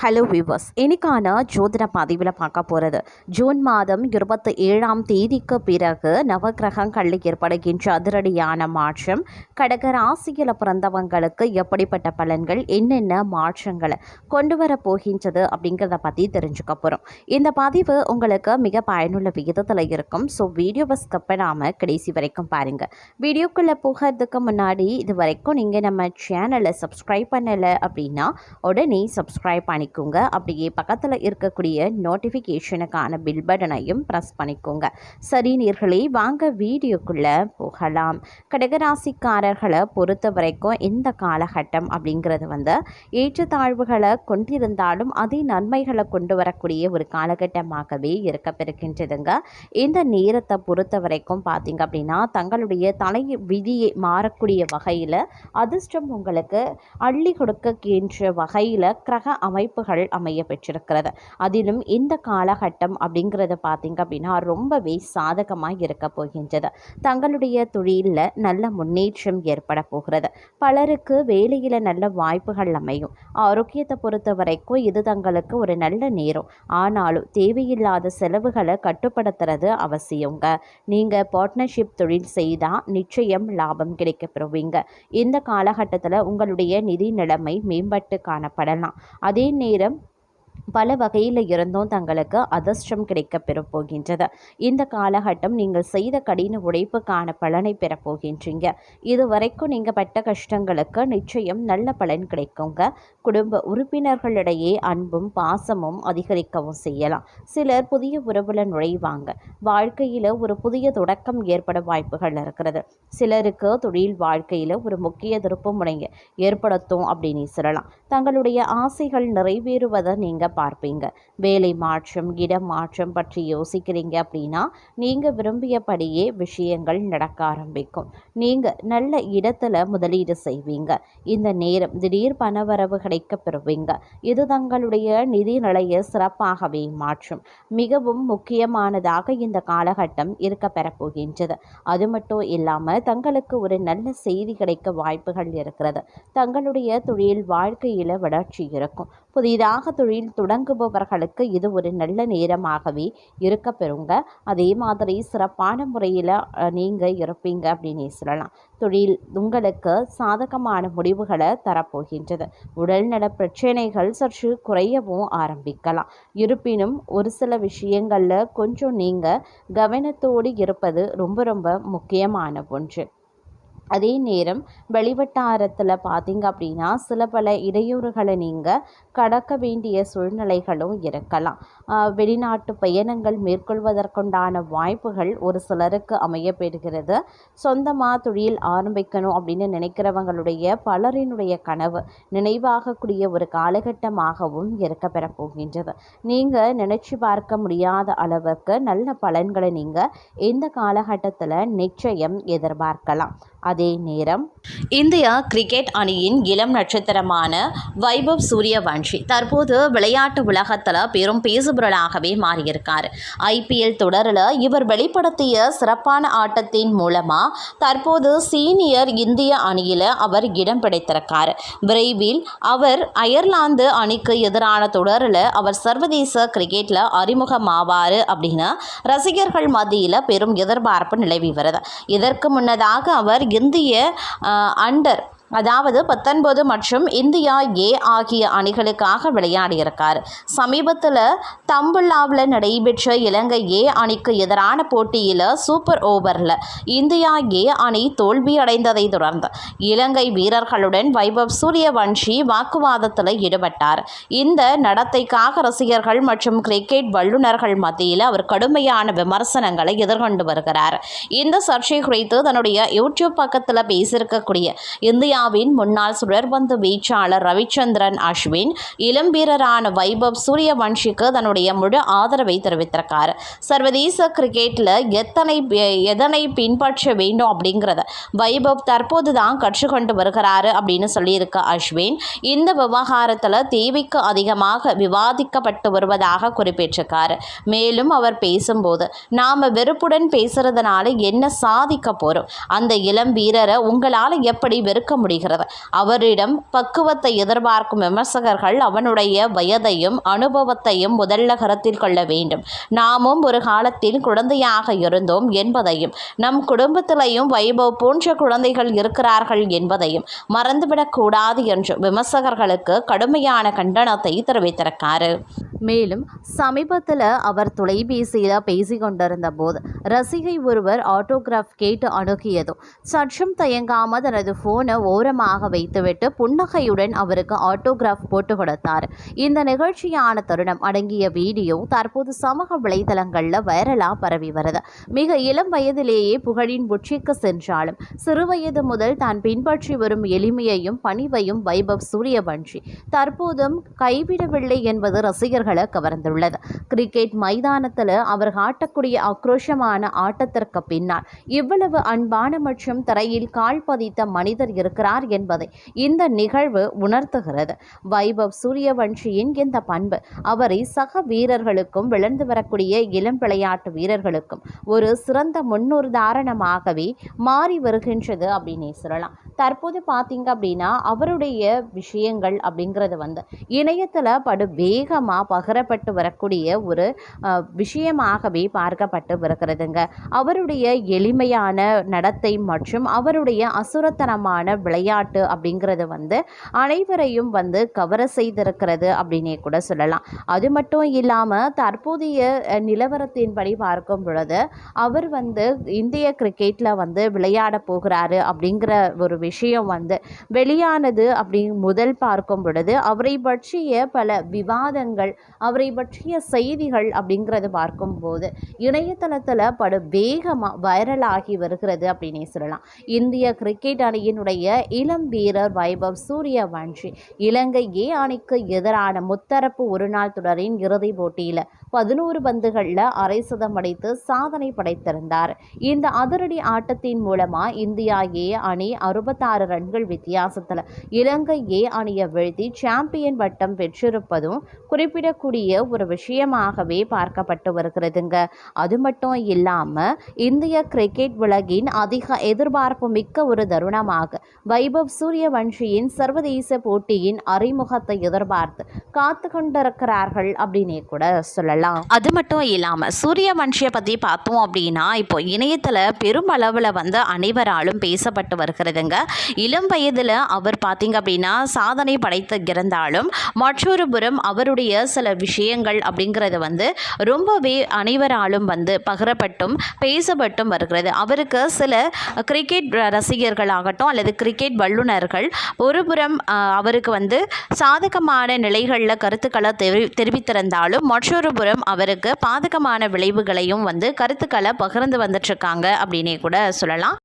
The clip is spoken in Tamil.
ஹலோ வியூவர்ஸ், இன்னைக்கான ஜோதிட பதிவில் பார்க்க போகிறது ஜூன் மாதம் 27ஆம் தேதிக்கு பிறகு நவகிரகங்களில் ஏற்படுகின்ற அதிரடியான மாற்றம் கடக ராசியில் பிறந்தவங்களுக்கு எப்படிப்பட்ட பலன்கள், என்னென்ன மாற்றங்களை கொண்டு வர போகின்றது அப்படிங்கிறத பற்றி தெரிஞ்சுக்க போகிறோம். இந்த பதிவு உங்களுக்கு மிக பயனுள்ள விகிதத்தில் இருக்கும். ஸோ வீடியோவை ஸ்கிப் பண்ணாமல் கடைசி வரைக்கும் பாருங்கள். வீடியோக்குள்ளே போகிறதுக்கு முன்னாடி இது வரைக்கும் நீங்கள் நம்ம சேனலை சப்ஸ்கிரைப் பண்ணலை அப்படின்னா உடனே சப்ஸ்கிரைப் பண்ணிக்கோங்க. அப்படியே பக்கத்தில் இருக்கக்கூடிய நோட்டிஃபிகேஷனுக்கான பில் பட்டனையும் ப்ரெஸ் பண்ணிக்கோங்க. சரி நேயர்களே, வாங்க வீடியோக்குள்ளே போகலாம். கடகராசிக்காரர்களை பொறுத்த வரைக்கும் இந்த காலகட்டம் அப்படிங்கிறது ஏற்றத்தாழ்வுகளை கொண்டிருந்தாலும் அதே நன்மைகளை கொண்டு வரக்கூடிய ஒரு காலகட்டமாகவே இருக்கப்பெறுகின்றதுங்க. இந்த நேரத்தை பொறுத்த வரைக்கும் பார்த்தீங்க அப்படின்னா தங்களுடைய தலை விதியை மாறக்கூடிய வகையில் அதிர்ஷ்டம் உங்களுக்கு அள்ளி கொடுக்கின்ற வகையில் கிரக அமைப்புகள் அமைய பெற்றிருக்கிறது. அதிலும் இந்த காலகட்டம் அப்படிங்கிறது பார்த்தீங்க அப்படின்னா ரொம்பவே சாதகமாக இருக்க போகின்றது. தங்களுடைய தொழிலில் நல்ல முன்னேற்றம் ஏற்பட போகிறது. பலருக்கு வேலையில் நல்ல வாய்ப்புகள் அமையும். ஆரோக்கியத்தை பொறுத்த வரைக்கும் இது தங்களுக்கு ஒரு நல்ல நேரம். ஆனாலும் தேவையில்லாத செலவுகளை கட்டுப்படுத்துறது அவசியங்க. நீங்கள் பார்ட்னர்ஷிப் தொழில் செய்தால் நிச்சயம் லாபம் கிடைக்க பெறுவீங்க. இந்த காலகட்டத்தில் உங்களுடைய நிதி நிலைமை மேம்பட்டு காணப்படலாம். அதே நேரம் பல வகையில் இருந்தும் தங்களுக்கு அதிர்ஷ்டம் கிடைக்க பெறப்போகின்றது. இந்த காலகட்டம் நீங்கள் செய்த கடின உழைப்புக்கான பலனை பெறப்போகின்றீங்க. இது வரைக்கும் நீங்கள் பட்ட கஷ்டங்களுக்கு நிச்சயம் நல்ல பலன் கிடைக்குங்க. குடும்ப உறுப்பினர்களிடையே அன்பும் பாசமும் அதிகரிக்கவும் செய்யலாம். சிலர் புதிய உறவுல நுழைவாங்க. வாழ்க்கையில் ஒரு புதிய தொடக்கம் ஏற்பட வாய்ப்புகள் இருக்கிறது. சிலருக்கு தொழில் வாழ்க்கையில் ஒரு முக்கிய திருப்புமுனை ஏற்படுத்தும் அப்படின்னு சொல்லலாம். தங்களுடைய ஆசைகள் நிறைவேறுவதை நீங்கள் பார்ப்பீங்க. வேலை மாற்றம், இடம் மாற்றம் பற்றி யோசிக்கிறீங்க அப்படின்னா நீங்கள் விரும்பியபடியே விஷயங்கள் நடக்க ஆரம்பிக்கும். நீங்கள் நல்ல இடத்துல முதலீடு செய்வீங்க. இந்த நேரம் திடீர் பணவரவு கிடைக்க பெறுவீங்க. இது தங்களுடைய நிதி நிலையை சிறப்பாகவே மாற்றும். மிகவும் முக்கியமானதாக இந்த காலகட்டம் இருக்க பெறப்போகின்றது. அது மட்டும் இல்லாமல் தங்களுக்கு ஒரு நல்ல செய்தி கிடைக்க வாய்ப்புகள் இருக்கிறது. தங்களுடைய தொழில் வாழ்க்கையில் வளர்ச்சி இருக்கும். புதிதாக தொழில் தொடங்குபவர்களுக்கு இது ஒரு நல்ல நேரமாகவே இருக்க பெறுங்க. அதே மாதிரி சிறப்பான முறையில் நீங்கள் இருப்பீங்க அப்படின்னு சொல்லலாம். தொழில் உங்களுக்கு சாதகமான முடிவுகளை தரப்போகின்றது. உடல்நல பிரச்சனைகள் சற்று குறையவும் ஆரம்பிக்கலாம். இருப்பினும் ஒரு சில விஷயங்களில் கொஞ்சம் நீங்கள் கவனத்தோடு இருப்பது ரொம்ப முக்கியமான ஒன்று. அதே நேரம் வெளிவட்டாரத்தில் பார்த்தீங்க அப்படின்னா சில பல இடையூறுகளை நீங்கள் கடக்க வேண்டிய சூழ்நிலைகளும் இருக்கலாம். வெளிநாட்டு பயணங்கள் மேற்கொள்வதற்குண்டான வாய்ப்புகள் ஒரு சிலருக்கு அமையப்பெறுகிறது. சொந்தமாக தொழில் ஆரம்பிக்கணும் அப்படின்னு நினைக்கிறவங்களுடைய பலரினுடைய கனவு நினைவாகக்கூடிய ஒரு காலகட்டமாகவும் இருக்க பெறப்போகின்றது. நீங்கள் நினைச்சு பார்க்க முடியாத அளவுக்கு நல்ல பலன்களை நீங்கள் இந்த காலகட்டத்தில் நிச்சயம் எதிர்பார்க்கலாம். அதே நேரம் இந்திய கிரிக்கெட் அணியின் இளம் நட்சத்திரமான வைபவ் சூரியவன்ஷி தற்போது விளையாட்டு உலகத்தில் பெரும் பேசுபொருளாகவே மாறியிருக்கார். IPL தொடரில் இவர் வெளிப்படுத்திய சிறப்பான ஆட்டத்தின் மூலமாக தற்போது சீனியர் இந்திய அணியில் அவர் இடம் பிடித்திருக்கார். விரைவில் அவர் அயர்லாந்து அணிக்கு எதிரான தொடரில் அவர் சர்வதேச கிரிக்கெட்டில் அறிமுகமாவார் அப்படின்னு ரசிகர்கள் மத்தியில் பெரும் எதிர்பார்ப்பு நிலவி வருது. இதற்கு முன்னதாக அவர் இந்திய அண்டர் 19 மற்றும் இந்தியா A ஆகிய அணிகளுக்காக விளையாடியிருக்கார். சமீபத்தில் தம்புல்லாவில் நடைபெற்ற இலங்கை A அணிக்கு எதிரான போட்டியில் சூப்பர் ஓவரில் இந்தியா A அணி தோல்வி அடைந்ததை தொடர்ந்து இலங்கை வீரர்களுடன் வைபவ் சூரியவன்ஷி வாக்குவாதத்தில் ஈடுபட்டார். இந்த நடத்தைக்காக ரசிகர்கள் மற்றும் கிரிக்கெட் வல்லுநர்கள் மத்தியில் அவர் கடுமையான விமர்சனங்களை எதிர்கொண்டு வருகிறார். இந்த சர்ச்சை குறித்து தன்னுடைய யூடியூப் பக்கத்தில் பேசியிருக்கக்கூடிய இந்தியா முன்னாள் சுழற்பந்து வீச்சாளர் ரவிச்சந்திரன் அஸ்வின் இளம் வீரரான வைபவ் சூரியவன்ஷிக்கு தன்னுடைய முழு ஆதரவை தெரிவித்திருக்கார். சர்வதேச கிரிக்கெட்டில் எதனை பின்பற்ற வேண்டும் அப்படிங்கிறத வைபவ் தற்போதுதான் கற்றுக்கொண்டு வருகிறாரு அப்படின்னு சொல்லியிருக்க அஸ்வின் இந்த விவகாரத்தில் தேவைக்கு அதிகமாக விவாதிக்கப்பட்டு வருவதாக குறிப்பிட்டிருக்காரு. மேலும் அவர் பேசும்போது நாம வெறுப்புடன் பேசுறதுனால என்ன சாதிக்க போறோம்? அந்த இளம் வீரரை உங்களால் எப்படி வெறுக்க முடியும் முடிகிறது. அவரிடம் பக்குவத்தை எதிர்பார்க்கும் விமர்சகர்கள் அவனுடைய வயதையும் அனுபவத்தையும் முதல்ல கருத்தில் கொள்ள வேண்டும். நாமும் ஒரு காலத்தில் குழந்தையாக இருந்தோம் என்பதையும் நம் குடும்பத்திலேயும் வைபவ் போன்ற குழந்தைகள் இருக்கிறார்கள் என்பதையும் மறந்துவிடக்கூடாது என்று விமர்சகர்களுக்கு கடுமையான கண்டனத்தை தெரிவித்திருக்காரு. மேலும் சமீபத்தில் அவர் தொலைபேசியில் பேசிக் கொண்டிருந்த போது ரசிகை ஒருவர் ஆட்டோகிராஃப் கேட்டு அணுகியதும் சற்றும் தயங்காமல் தனது போனை ஓரமாக வைத்துவிட்டு புன்னகையுடன் அவருக்கு ஆட்டோகிராஃப் போட்டு கொடுத்தார். இந்த நிகழ்ச்சியான தருணம் அடங்கிய வீடியோ தற்போது சமூக வலைதளங்களில் வைரலாக பரவி வருது. மிக இளம் வயதிலேயே புகழின் உச்சிக்கு சென்றாலும் சிறுவயது முதல் தான் பின்பற்றி வரும் எளிமையையும் பணிவையும் வைபவ் சூரியவன்ஷி தற்போதும் கைவிடவில்லை என்பது ரசிகர்களை கவர்ந்துள்ளது. கிரிக்கெட் மைதானத்தில் அவர் காட்டக்கூடிய ஆக்ரோஷமான ஆட்டத்திற்கு பின்னால் இவ்வளவு அன்பான மற்றும் தரையில் கால் பதித்த மனிதர் இருக்கிறார் என்பதை இந்த நிகழ்வு உணர்த்துகிறது. வைபவ் சூரியவன்ஷியின் இந்த பண்பு அவரை சக வீரர்களுக்கும் விளந்து வரக்கூடிய இளம் விளையாட்டு வீரர்களுக்கும் ஒரு சிறந்த முன்னுதாரணமாகவே மாறி வருகின்றது அப்படின்னே சொல்லலாம். தற்போது பார்த்தீங்க அப்படின்னா அவருடைய விஷயங்கள் அப்படிங்கிறது இணையத்தில் படு வேகமாக பகிரப்பட்டு வரக்கூடிய ஒரு விஷயமாகவே பார்க்கப்பட்டு வருகிறதுங்க. அவருடைய எளிமையான நடத்தை மற்றும் அவருடைய அசுரத்தனமான விளையாட்டு அப்படிங்கிறது அனைவரையும் கவர செய்திருக்கிறது அப்படின்னே கூட சொல்லலாம். அது மட்டும் இல்லாமல் தற்போதைய நிலவரத்தின்படி பார்க்கும் பொழுது அவர் இந்திய கிரிக்கெட்டில் விளையாட போகிறாரு அப்படிங்கிற ஒரு விஷயம் வெளியானது அப்படி முதல் பார்க்கும் பொழுது அவரை பற்றிய பல விவாதங்கள் அவரை பற்றிய செய்திகள் அப்படிங்கிறது பார்க்கும்போது இணையதளத்தில் படு வேகமாக வைரலாகி வருகிறது அப்படின்னே சொல்லலாம். இந்திய கிரிக்கெட் அணியினுடைய இளம் வீரர் வைபவ் சூரியவன்ஷி இலங்கை ஏ அணிக்கு எதிரான முத்தரப்பு ஒருநாள் தொடரின் இறுதிப் போட்டியில் 11 பந்துகளில் அரை சதம் அடித்து சாதனை படைத்திருந்தார். இந்த அதிரடி ஆட்டத்தின் மூலமாக இந்தியா ஏ அணி 66 ரன்கள் வித்தியாசத்தில் இலங்கை ஏ அணியை வீழ்த்தி சாம்பியன் பட்டம் பெற்றிருப்பதும் குறிப்பிடக்கூடிய ஒரு விஷயமாகவே பார்க்கப்பட்டு வருகிறதுங்க. அது மட்டும் இல்லாமல் இந்திய கிரிக்கெட் உலகின் அதிக எதிர்பார்ப்பு மிக்க ஒரு தருணமாக வைபவ் சூரியவன்ஷியின் சர்வதேச போட்டியின் அறிமுகத்தை எதிர்பார்த்து காத்து கொண்டிருக்கிறார்கள் அப்படின்னே கூட சொல்லலாம். அது மட்டும் இல்லாமல் சூரியவன்ஷியை பற்றி பார்த்தோம் அப்படின்னா இப்போ இணையத்தில் பெருமளவில் அனைவராலும் பேசப்பட்டு வருகிறதுங்க. இளம் வயதில் அவர் பார்த்தீங்க அப்படின்னா சாதனை படைத்திருந்தாலும் மற்றொரு புறம் அவருடைய சில விஷயங்கள் அப்படிங்கிறது ரொம்பவே அனைவராலும் பகிரப்பட்டும் பேசப்பட்டும் வருகிறது. அவருக்கு சில கிரிக்கெட் ரசிகர்களாகட்டும் அல்லது கிரிக்கெட் வல்லுநர்கள் ஒருபுறம் அவருக்கு சாதகமான நிலைகளில் கருத்துக்களை தெரிவித்திருந்தாலும் மற்றொரு புறம் அவருக்கு பாதகமான விளைவுகளையும் கருத்துக்களை பகிர்ந்து வந்துட்டுருக்காங்க அப்படின்னே கூட சொல்லலாம்.